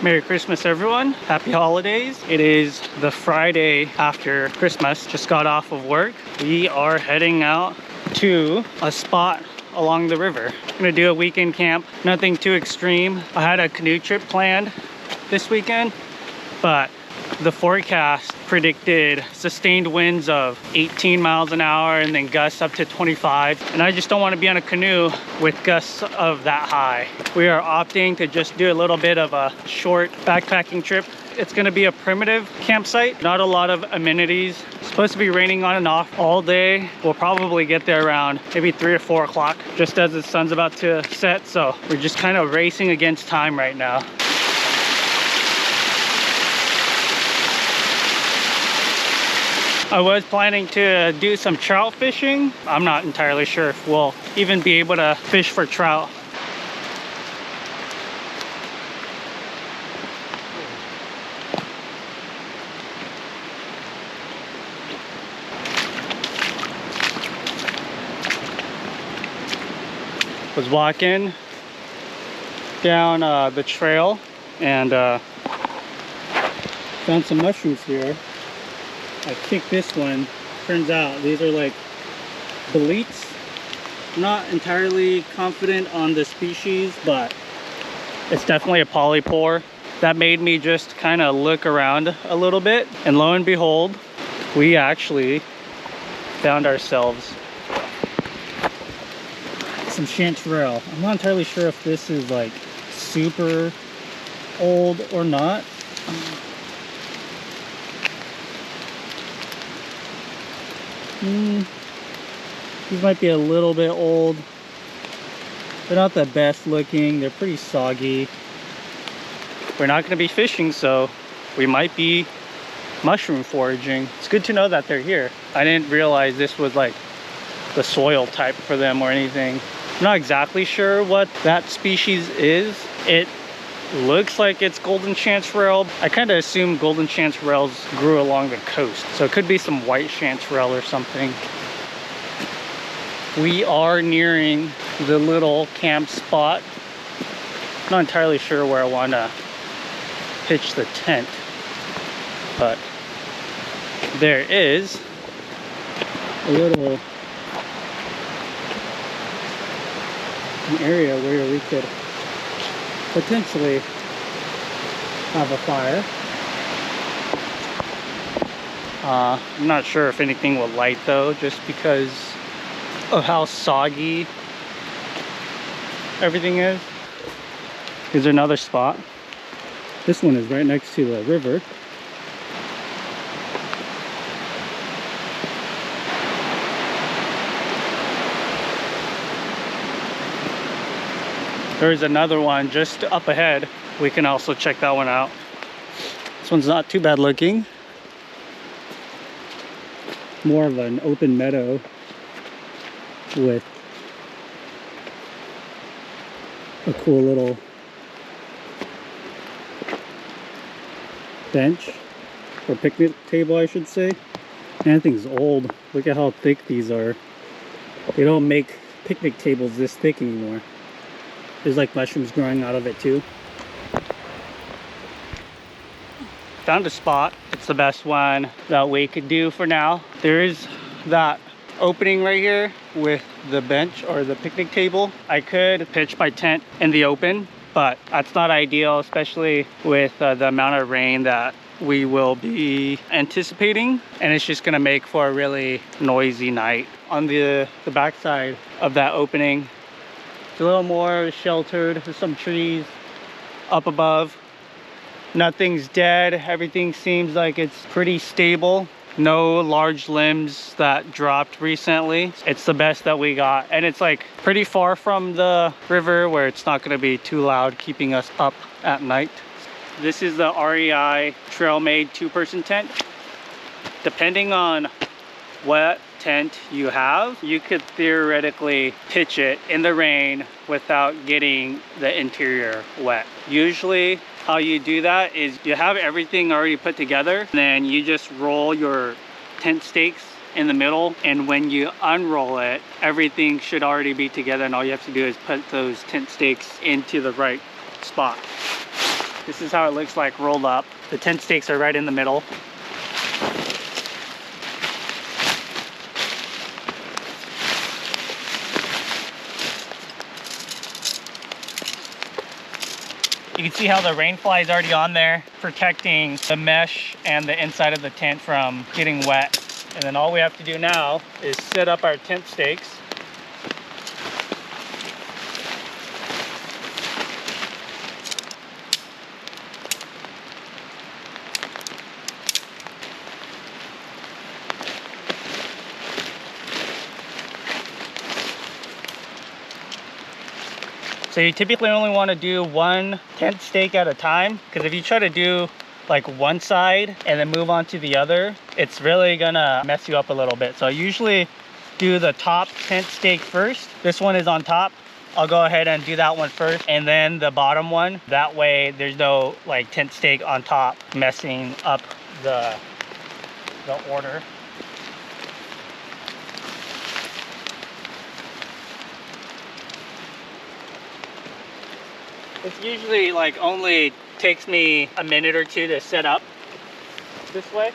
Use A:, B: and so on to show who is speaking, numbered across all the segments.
A: Merry Christmas, everyone. Happy holidays. It is the Friday after Christmas. Just got off of work. We are heading out to a spot along the river. I'm gonna do a weekend camp. Nothing too extreme. I had a canoe trip planned this weekend, but the forecast predicted sustained winds of 18 miles an hour and then gusts up to 25. And I just don't want to be on a canoe with gusts of that high. We are opting to just do a little bit of a short backpacking trip. It's going to be a primitive campsite, not a lot of amenities. It's supposed to be raining on and off all day. We'll probably get there around maybe 3 or 4 o'clock, just as the sun's about to set. So we're just kind of racing against time right now. I was planning to do some trout fishing. I'm not entirely sure if we'll even be able to fish for trout. Was walking down the trail and found some mushrooms here. I kicked this one. Turns out these are like boletes. I'm not entirely confident on the species, but it's definitely a polypore. That made me just kind of look around a little bit, and lo and behold, we actually found ourselves some chanterelle. I'm not entirely sure if this is like super old or not. These might be a little bit old. They're not the best looking. They're pretty soggy. We're not going to be fishing, so we might be mushroom foraging. It's good to know that they're here. I didn't realize this was like the soil type for them or anything. I'm not exactly sure what that species is. It looks like it's golden chanterelle. I kind of assumed golden chanterelles grew along the coast, so it could be some white chanterelle or something. We are nearing the little camp spot. Not entirely sure where I want to pitch the tent, but there is a little an area where we could potentially have a fire. I'm not sure if anything will light though, just because of how soggy everything is. Here's another spot. This one is right next to the river. There's another one just up ahead. We can also check that one out. This one's not too bad looking. More of an open meadow with a cool little bench or picnic table, I should say. Man, that thing's old. Look at how thick these are. They don't make picnic tables this thick anymore. There's like mushrooms growing out of it too. Found a spot. It's the best one that we could do for now. There is that opening right here with the bench or the picnic table. I could pitch my tent in the open, but that's not ideal, especially with the amount of rain that we will be anticipating, and it's just gonna make for a really noisy night. On the backside of that opening, it's a little more sheltered. There's some trees up above. Nothing's dead. Everything seems like it's pretty stable. No large limbs that dropped recently. It's the best that we got. And it's like pretty far from the river where it's not gonna be too loud keeping us up at night. This is the REI Trail Made 2-person tent. Depending on what tent you have, you could theoretically pitch it in the rain without getting the interior wet. Usually how you do that is you have everything already put together, and then you just roll your tent stakes in the middle, and when you unroll it, everything should already be together, and all you have to do is put those tent stakes into the right spot. This is how it looks like rolled up. The tent stakes are right in the middle. You can see how the rain fly is already on there, protecting the mesh and the inside of the tent from getting wet. And then all we have to do now is set up our tent stakes. So you typically only want to do one tent stake at a time, because if you try to do like one side and then move on to the other, it's really gonna mess you up a little bit. So I usually do the top tent stake first. This one is on top. I'll go ahead and do that one first, and then the bottom one. That way there's no like tent stake on top messing up the order. It's usually like only takes me a minute or two to set up this way.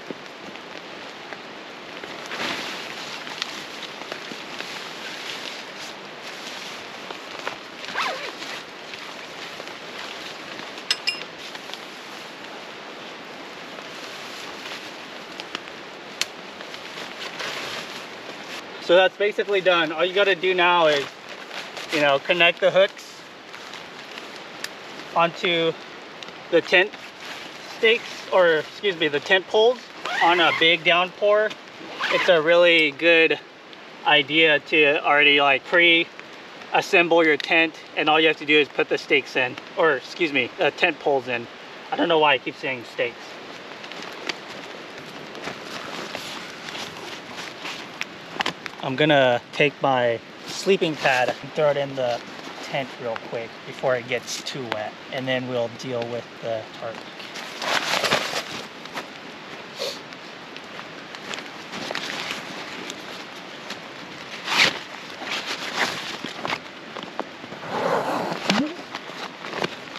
A: So that's basically done. All you got to do now is, you know, connect the hooks onto the tent stakes, or excuse me, the tent poles on a big downpour. It's a really good idea to already like pre-assemble your tent, and all you have to do is put the stakes in, or excuse me, tent poles in. I don't know why I keep saying stakes. I'm gonna take my sleeping pad and throw it in the tent real quick before it gets too wet, and then we'll deal with the tarp.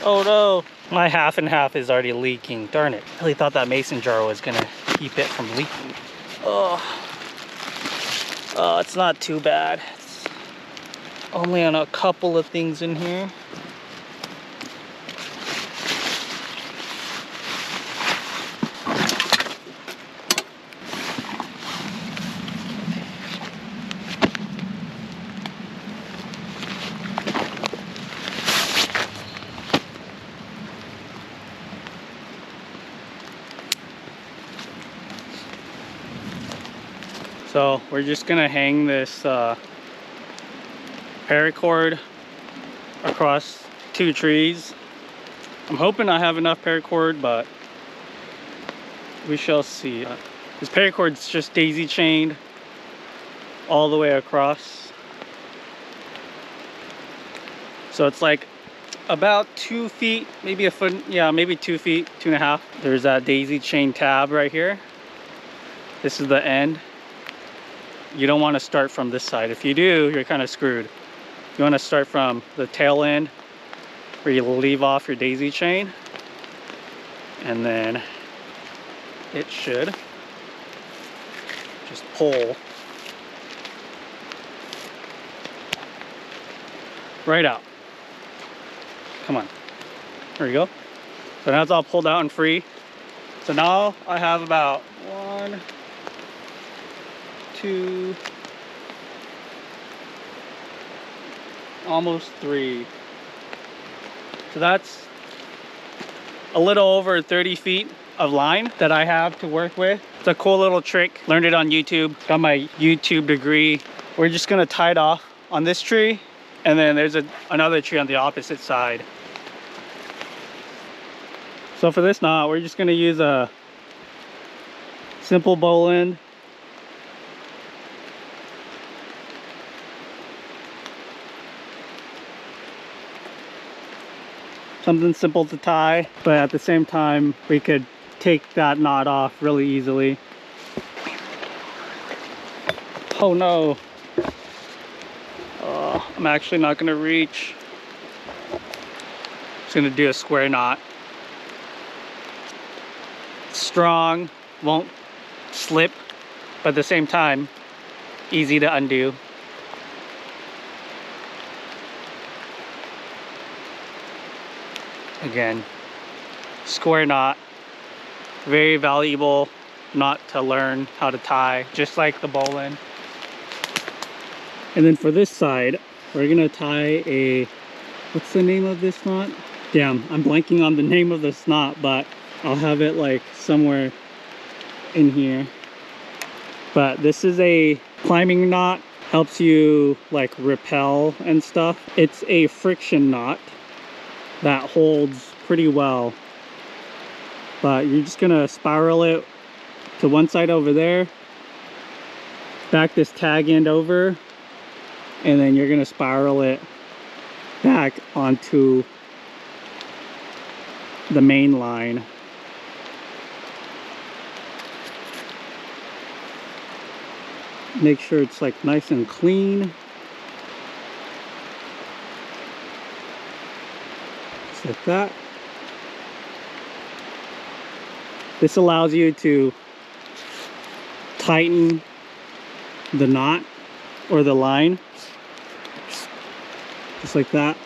A: Oh no, my half and half is already leaking. Darn it. I really thought that mason jar was gonna keep it from leaking. Oh, it's not too bad. Only on a couple of things in here. So we're just gonna hang this paracord across 2 trees. I'm hoping I have enough paracord, but we shall see. This paracord's just daisy chained all the way across. So it's like about 2 feet, maybe a foot, yeah, maybe 2 feet, 2.5. There's that daisy chain tab right here. This is the end. You don't want to start from this side. If you do, you're kind of screwed. You want to start from the tail end where you leave off your daisy chain, and then it should just pull right out. Come on, there you go. So now it's all pulled out and free. So now I have about 1, 2, almost 3. So that's a little over 30 feet of line that I have to work with. It's a cool little trick. Learned it on YouTube. Got my YouTube degree. We're just gonna tie it off on this tree, and then there's another tree on the opposite side. So for this knot, we're just gonna use a simple bowl end. Something simple to tie, but at the same time, we could take that knot off really easily. Oh no. I'm actually not gonna reach. Just gonna do a square knot. strong, won't slip, but at the same time, easy to undo. Again, square knot, very valuable knot to learn how to tie, just like the bowline. And then for this side, we're gonna tie a, what's the name of this knot? Damn, I'm blanking on the name of this knot, but I'll have it like somewhere in here. But this is a climbing knot, helps you like rappel and stuff. It's a friction knot that holds pretty well, but you're just gonna spiral it to one side over there, back this tag end over, and then you're gonna spiral it back onto the main line. Make sure it's like nice and clean. Just like that. This allows you to tighten the knot or the line. Just like that.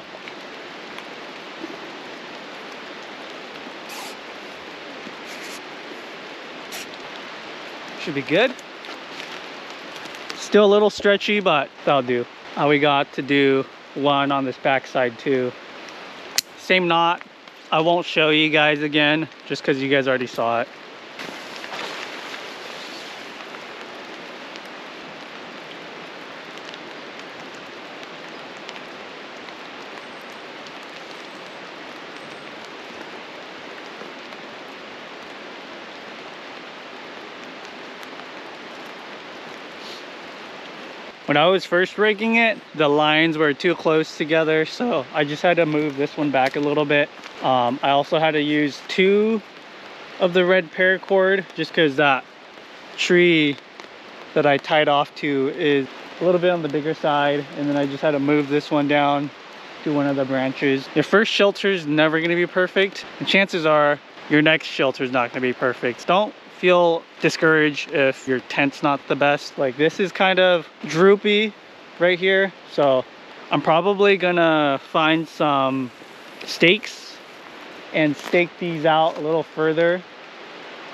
A: Should be good. Still a little stretchy, but that'll do. We got to do one on this back side too. Same knot. I won't show you guys again just because you guys already saw it. When I was first rigging it, the lines were too close together, so I just had to move this one back a little bit. I also had to use 2 of the red paracord just because that tree that I tied off to is a little bit on the bigger side, and then I just had to move this one down to one of the branches. Your first shelter is never going to be perfect, and chances are your next shelter is not going to be perfect. Don't feel discouraged if your tent's not the best. Like, this is kind of droopy right here, so I'm probably gonna find some stakes and stake these out a little further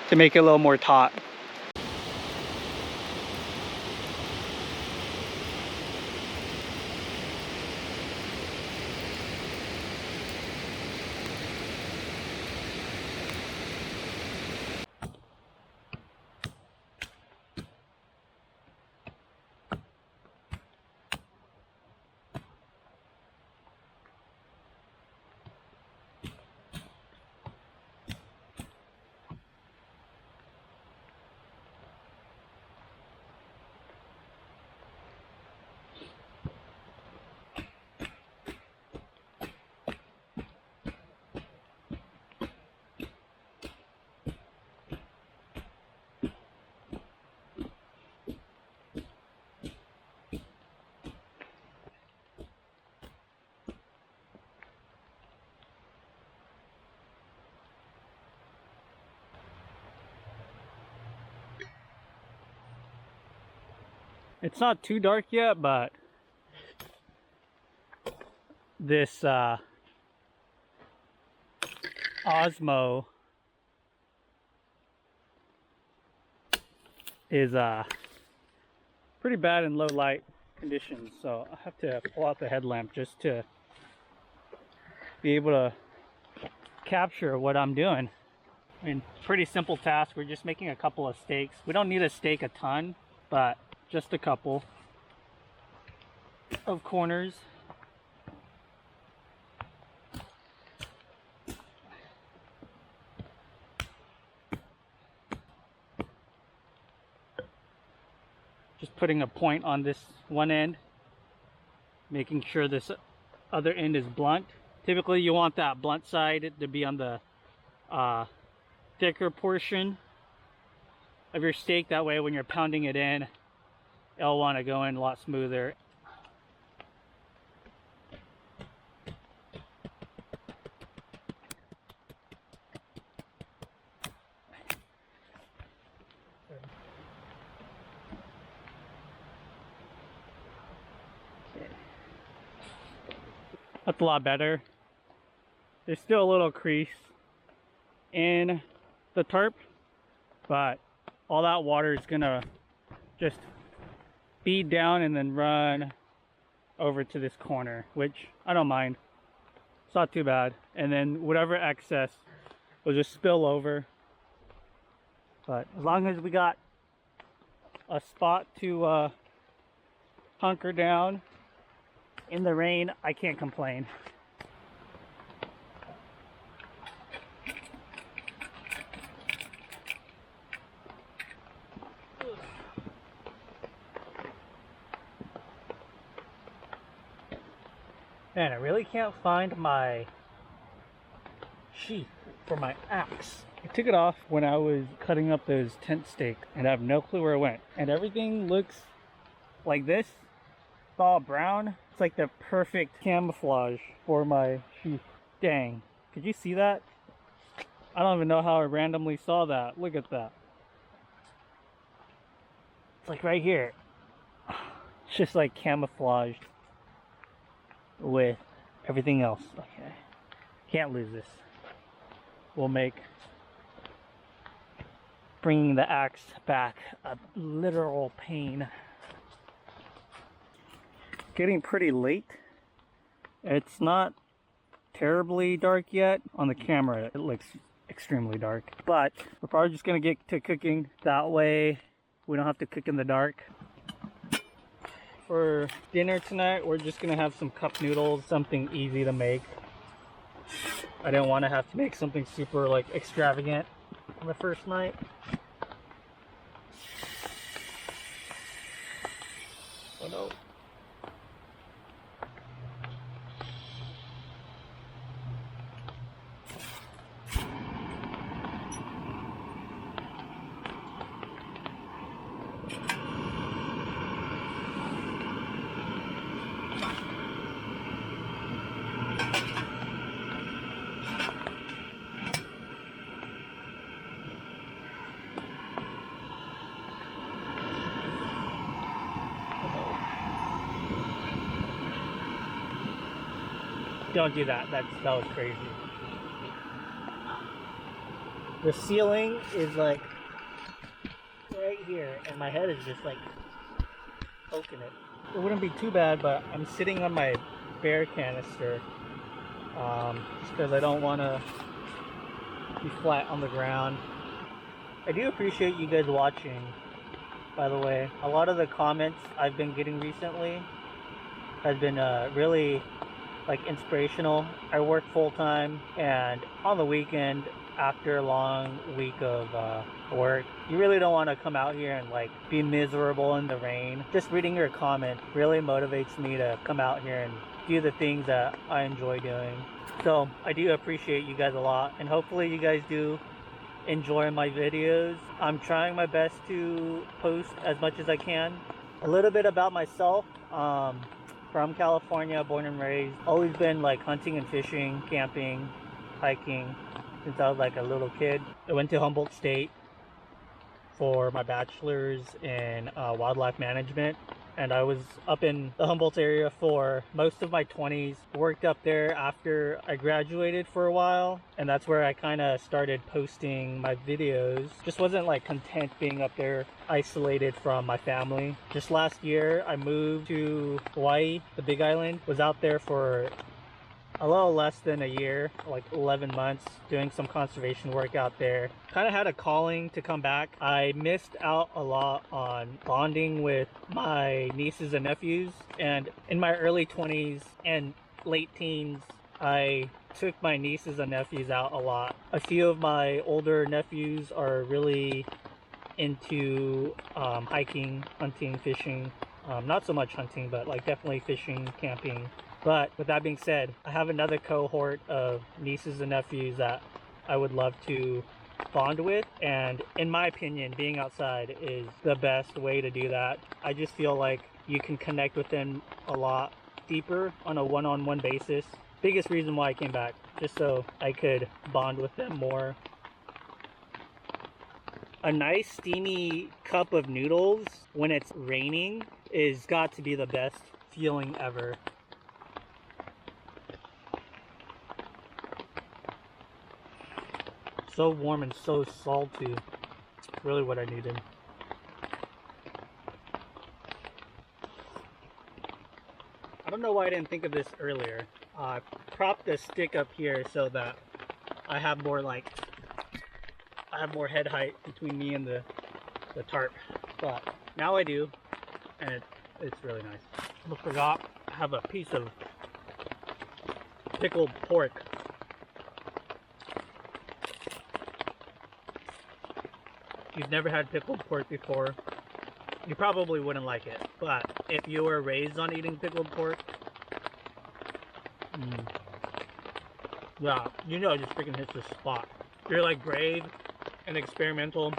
A: to make it a little more taut. It's not too dark yet, but this Osmo is pretty bad in low light conditions, so I have to pull out the headlamp just to be able to capture what I'm doing. I mean, pretty simple task. We're just making a couple of stakes. We don't need to stake a ton, but just a couple of corners. Just putting a point on this one end, making sure this other end is blunt. Typically you want that blunt side to be on the thicker portion of your stake. That way when you're pounding it in, it'll want to go in a lot smoother. That's a lot better. There's still a little crease in the tarp, but all that water is gonna just feed down and then run over to this corner, which I don't mind. It's not too bad. And then whatever excess will just spill over. But as long as we got a spot to hunker down in the rain, I can't complain. Man, I really can't find my sheath for my axe. I took it off when I was cutting up those tent stakes, and I have no clue where it went. And everything looks like this. It's all brown. It's like the perfect camouflage for my sheath. Dang, could you see that? I don't even know how I randomly saw that. Look at that. It's like right here. It's just like camouflaged with everything else. Okay, can't lose this. Will make bringing the axe back a literal pain. Getting pretty late. It's not terribly dark yet. On the camera it looks extremely dark, but we're probably just gonna get to cooking. That way we don't have to cook in the dark. For dinner tonight, we're just gonna have some cup noodles, something easy to make. I didn't want to have to make something super like extravagant on the first night. Oh no. Don't do that. That was crazy. The ceiling is like right here, and my head is just like poking it. It wouldn't be too bad, but I'm sitting on my bear canister just because I don't want to be flat on the ground. I do appreciate you guys watching, by the way. A lot of the comments I've been getting recently has been really like inspirational. I work full-time, and on the weekend after a long week of work, you really don't want to come out here and like be miserable in the rain. Just reading your comment really motivates me to come out here and do the things that I enjoy doing. So I do appreciate you guys a lot, and hopefully you guys do enjoy my videos. I'm trying my best to post as much as I can. A little bit about myself. From California, born and raised. Always been like hunting and fishing, camping, hiking since I was like a little kid. I went to Humboldt State for my bachelor's in wildlife management, and I was up in the Humboldt area for most of my 20s. Worked up there after I graduated for a while, and that's where I kind of started posting my videos. Just wasn't like content being up there isolated from my family. Just last year I moved to Hawaii, the Big Island. Was out there for a little less than a year, like 11 months, doing some conservation work out there. Kind of had a calling to come back. I missed out a lot on bonding with my nieces and nephews, and in my early 20s and late teens, I took my nieces and nephews out a lot. A few of my older nephews are really into hiking, hunting, fishing. Not so much hunting, but like definitely fishing, camping. But with that being said, I have another cohort of nieces and nephews that I would love to bond with, and in my opinion, being outside is the best way to do that. I just feel like you can connect with them a lot deeper on a one-on-one basis. Biggest reason why I came back, just so I could bond with them more. A nice steamy cup of noodles when it's raining is got to be the best feeling ever. So warm and so salty. Really what I needed. I don't know why I didn't think of this earlier. Prop the stick up here so that I have more head height between me and the tarp. But now I do, and it's really nice. I forgot I have a piece of pickled pork. If you've never had pickled pork before, you probably wouldn't like it. But if you were raised on eating pickled pork, yeah, you know, it just freaking hits the spot. If you're like brave and experimental,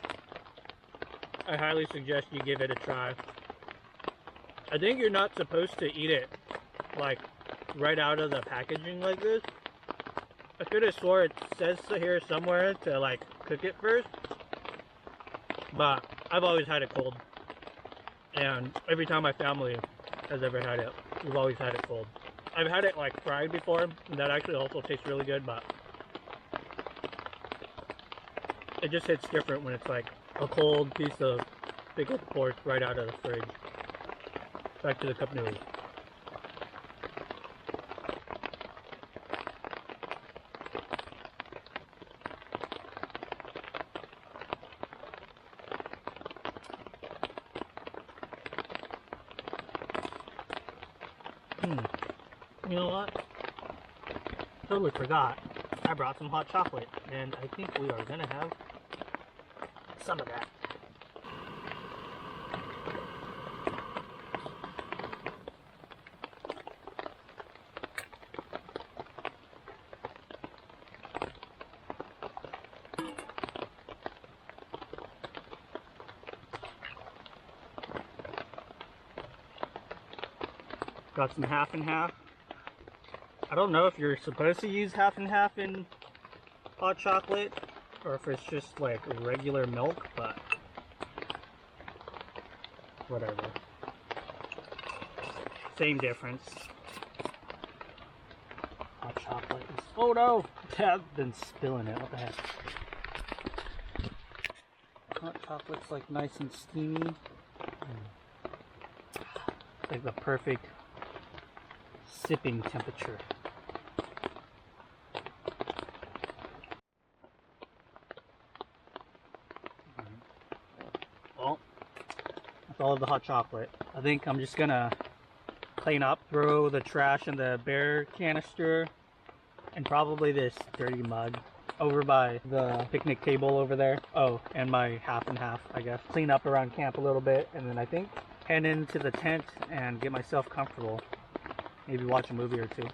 A: I highly suggest you give it a try. I think you're not supposed to eat it like right out of the packaging like this. I could have swore it says here somewhere to like cook it first, but I've always had it cold, and every time my family has ever had it, we've always had it cold. I've had it like fried before, and that actually also tastes really good, but it just hits different when it's like a cold piece of pickled pork right out of the fridge. Back to the cup noodles. You know what? Totally forgot. I brought some hot chocolate, and I think we are gonna have some of that. Got some half and half. I don't know if you're supposed to use half and half in hot chocolate or if it's just like regular milk, but whatever. Same difference. Hot chocolate is, oh no! I've been spilling it, what the heck. Hot chocolate's like nice and steamy. It's like the perfect sipping temperature. Well, that's all of the hot chocolate. I think I'm just gonna clean up, throw the trash in the bear canister and probably this dirty mug over by the picnic table over there. Oh, and my half and half, I guess. Clean up around camp a little bit, and then I think head into the tent and get myself comfortable. Maybe watch a movie or two.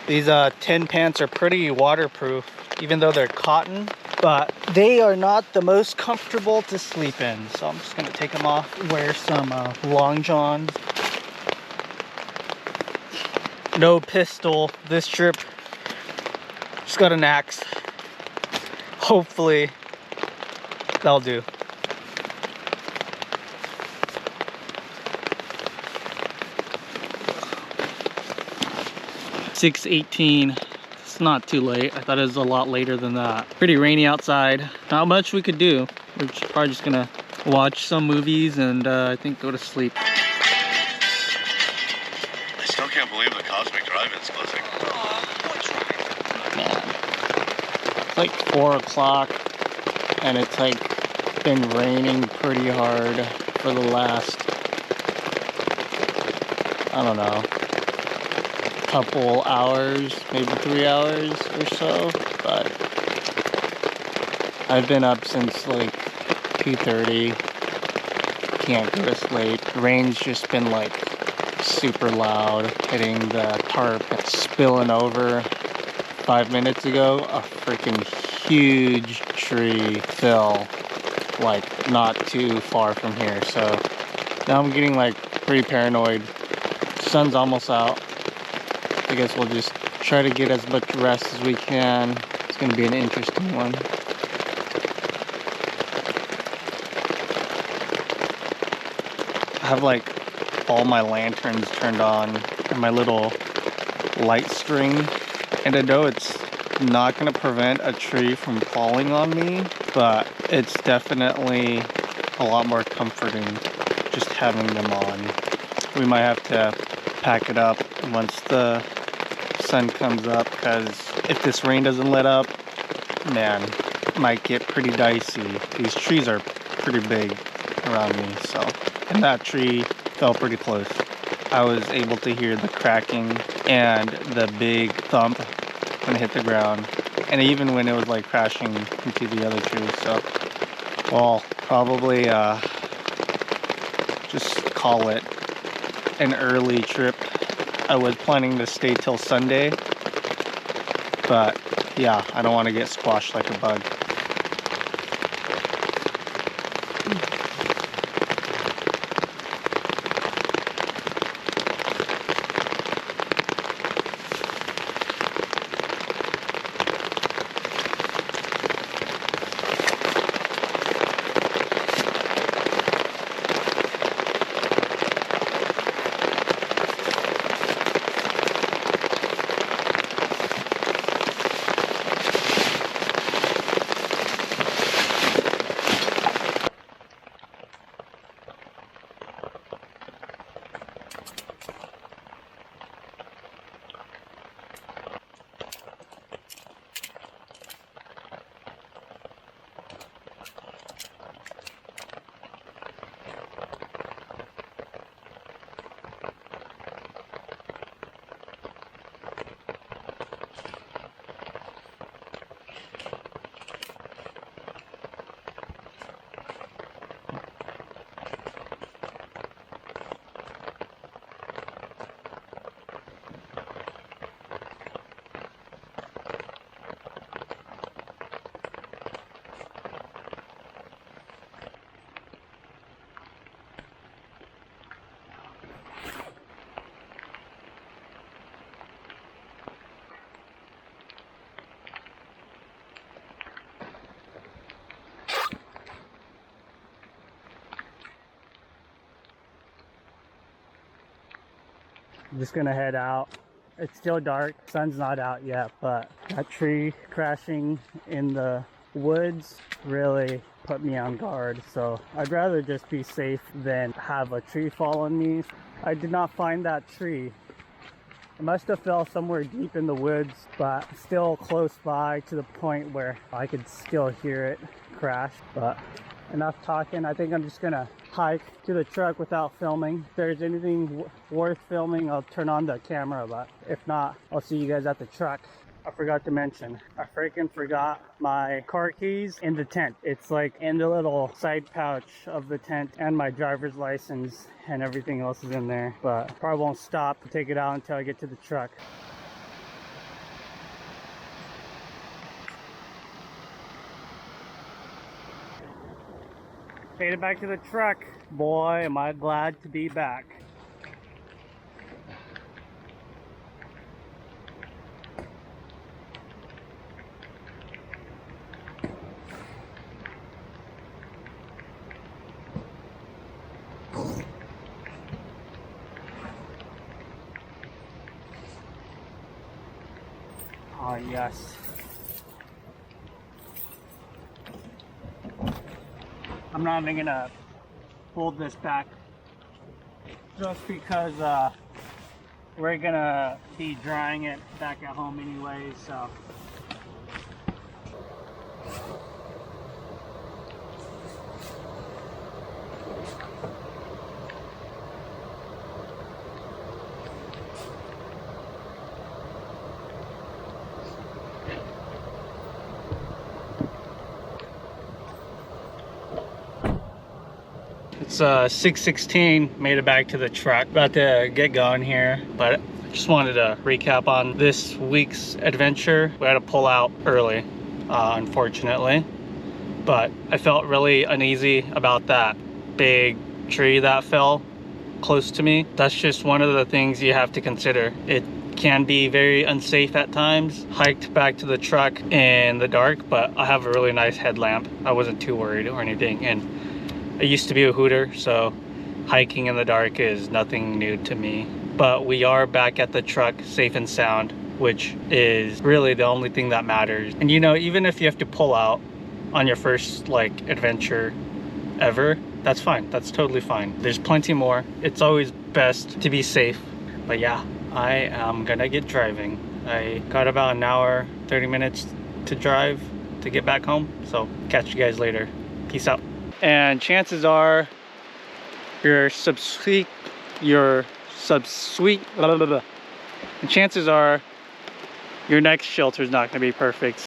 A: These tin pants are pretty waterproof, even though they're cotton, but they are not the most comfortable to sleep in. So I'm just gonna take them off, wear some long johns. No pistol this trip, just got an axe. Hopefully that'll do. $6:18. It's not too late. I thought it was a lot later than that. Pretty rainy outside. Not much we could do. We're probably just gonna watch some movies and I think go to sleep.
B: I still can't believe the Cosmic Drive-In's closing.
A: Man. It's like 4 o'clock and it's like been raining pretty hard for the last I don't know, couple hours, maybe 3 hours or so, but I've been up since like 2:30. Can't go to sleep. The rain's just been like super loud, hitting the tarp, spilling over. 5 minutes ago, a freaking huge tree fell like not too far from here, so now I'm getting like pretty paranoid. Sun's almost out. I guess we'll just try to get as much rest as we can. It's gonna be an interesting one. I have like all my lanterns turned on and my little light string, and I know it's not gonna prevent a tree from falling on me, but it's definitely a lot more comforting just having them on. We might have to pack it up once the sun comes up, because if this rain doesn't let up, man, it might get pretty dicey. These trees are pretty big around me, so. And that tree fell pretty close. I was able to hear the cracking and the big thump when it hit the ground, and even when it was like crashing into the other trees. So we'll probably just call it an early trip. I was planning to stay till Sunday, but yeah, I don't want to get squashed like a bug. I'm just gonna head out. It's still dark, sun's not out yet, but that tree crashing in the woods really put me on guard. So I'd rather just be safe than have a tree fall on me. I did not find that tree. It must have fell somewhere deep in the woods, but still close by to the point where I could still hear it crash. But enough talking. I think I'm just gonna hike to the truck without filming. If there's anything worth filming, I'll turn on the camera, but if not, I'll see you guys at the truck. I forgot to mention, I freaking forgot my car keys in the tent. It's like in the little side pouch of the tent, and my driver's license and everything else is in there, but probably won't stop to take it out until I get to the truck. Made it back to the truck. Boy, am I glad to be back. Oh yes. I'm not even gonna fold this back just because we're gonna be drying it back at home anyway, so. It's 6:16, made it back to the truck. About to get going here, but just wanted to recap on this week's adventure. We had to pull out early, unfortunately, but I felt really uneasy about that big tree that fell close to me. That's just one of the things you have to consider. It can be very unsafe at times. Hiked back to the truck in the dark, but I have a really nice headlamp. I wasn't too worried or anything, and I used to be a hooter, so hiking in the dark is nothing new to me. But we are back at the truck safe and sound, which is really the only thing that matters. And you know, even if you have to pull out on your first like adventure ever, that's fine. That's totally fine. There's plenty more. It's always best to be safe. But yeah, I am gonna get driving. I got about an hour, 30 minutes to drive to get back home. So catch you guys later. Peace out. And chances are your subsweet, and chances are your next shelter is not gonna be perfect.